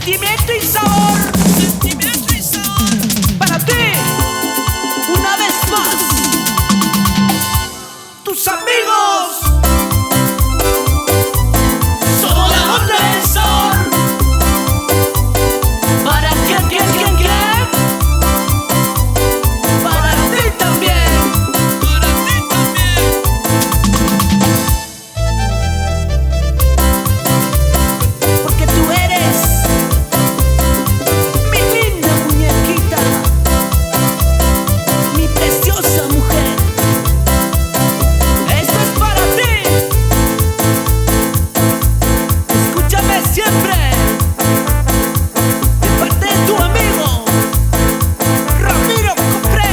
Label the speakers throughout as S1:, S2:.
S1: Sentimiento y sabor. Sentimiento y sabor. Para ti, una vez más, tus amigos. Somos la onda del sol. ¿Para quién? Para ti también. Para ti también. Porque tú eres mi linda muñequita, mi preciosa mujer. Esto es para ti. Escúchame siempre, de parte de tu amigo Ramiro Cofré.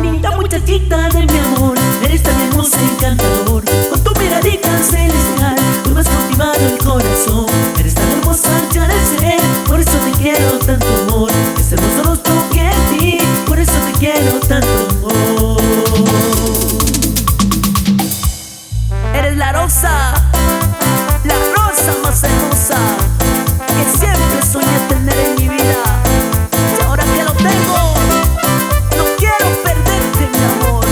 S2: Linda muchachita de mi amor, eres tan hermosa y encantador. Con tu miradita celestial, tú me has cautivado el corazón. Eres tan hermosa ya de ser, por eso te quiero tanto amor. Es hermoso rostro que a ti, por eso te quiero tanto amor.
S1: Eres la rosa más hermosa que siempre soñé tener en mi vida. Y ahora que lo tengo, no quiero perderte, mi amor.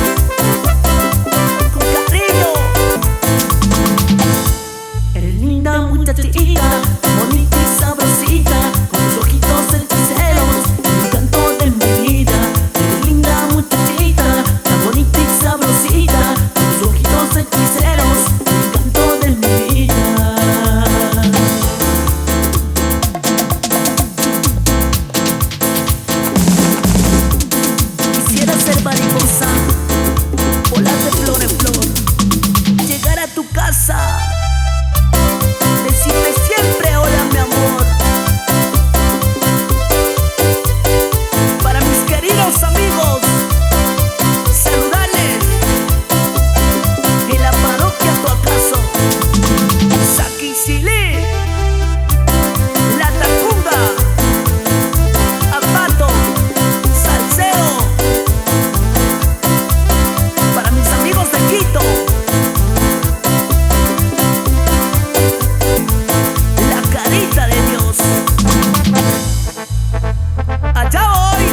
S1: Con cariño.
S2: Eres linda muchachita, bonita y sabrosita, con tus ojitos hechiceros, el encanto de mi vida. Eres linda muchachita, tan bonita y sabrosita, con tus ojitos hechiceros, el encanto de mi vida.
S1: Quisiera ser mariposa, volar de flor en flor, llegar a tu casa, decirte siempre hola, mi amor. Para mis queridos amigos, saludarles en la parroquia Tu Acaso, Saquicilí, La Tacunga, Ambato, Salseo. Para mis amigos de Quito, La Carita de Dios. Allá voy.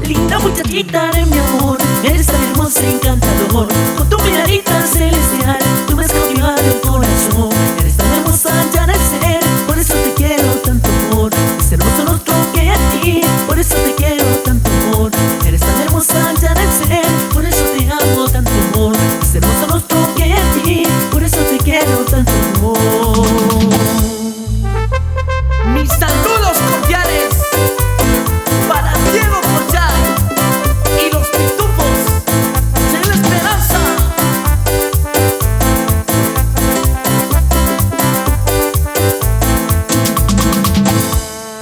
S2: Linda muchachita de mi amor, eres tan hermosa y encantador. Con tu miradita celestial, tú me has cautivado el corazón. Eres tan hermosa ya de ser, por eso te quiero tanto amor. Es hermoso rostro que a ti, por eso te quiero tanto amor. Eres tan hermosa ya de ser, por eso te amo tanto amor. Es hermoso rostro que a ti, por eso te quiero tanto amor.
S1: Mis saludos cordiales para Diego Collar y los Pitufos de la Esperanza.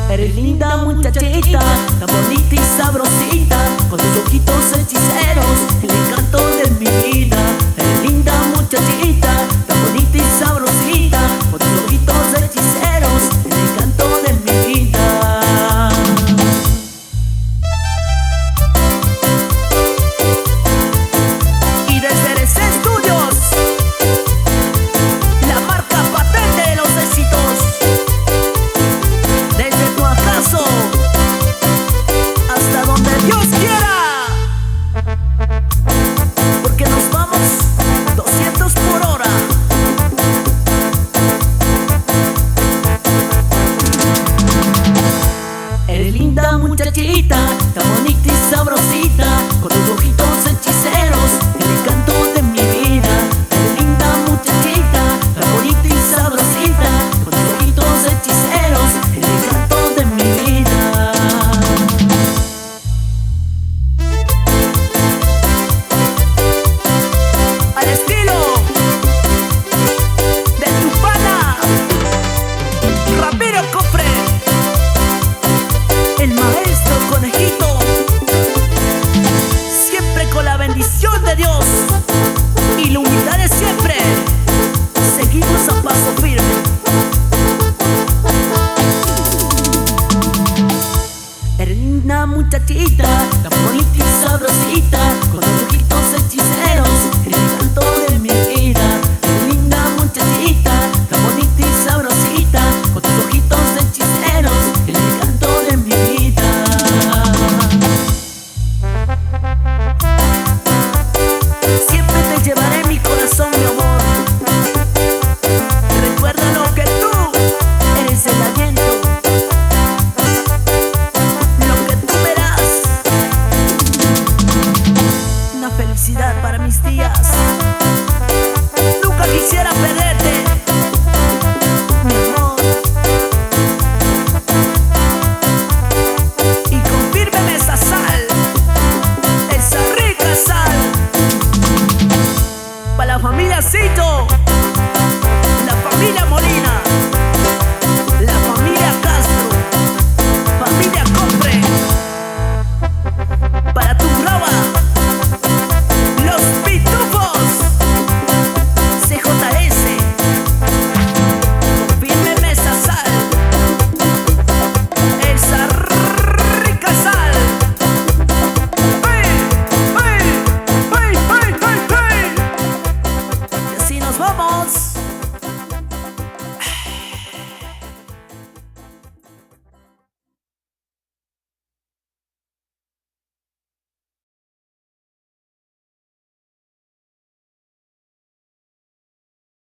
S2: Eres linda muchachita, tan bonita y sabrosita, con tus ojitos hechiceros, el encanto de mi vida. Eres linda muchachita, tan bonita y sabrosita, con tus ojitos hechiceros, el encanto de mi vida.
S1: Y desde RC Studios, la marca patente de los éxitos. Desde Tu Acaso hasta donde Dios quiera, porque nos vamos 200 por hora.
S2: Eres linda muchachita, tan bonita y sabrosita, con tus ojitos hechiceros, el encanto de mi vida. Eres linda muchachita, tan bonita y sabrosita, con tus ojitos hechiceros, el encanto de mi vida.
S1: Al estilo de tu pana Ramiro Cofré, el maestro conejito, siempre con la bendición de Dios y la humildad de siempre. Seguimos a paso firme.
S2: Eres linda muchachita, tan bonita y sabrosita,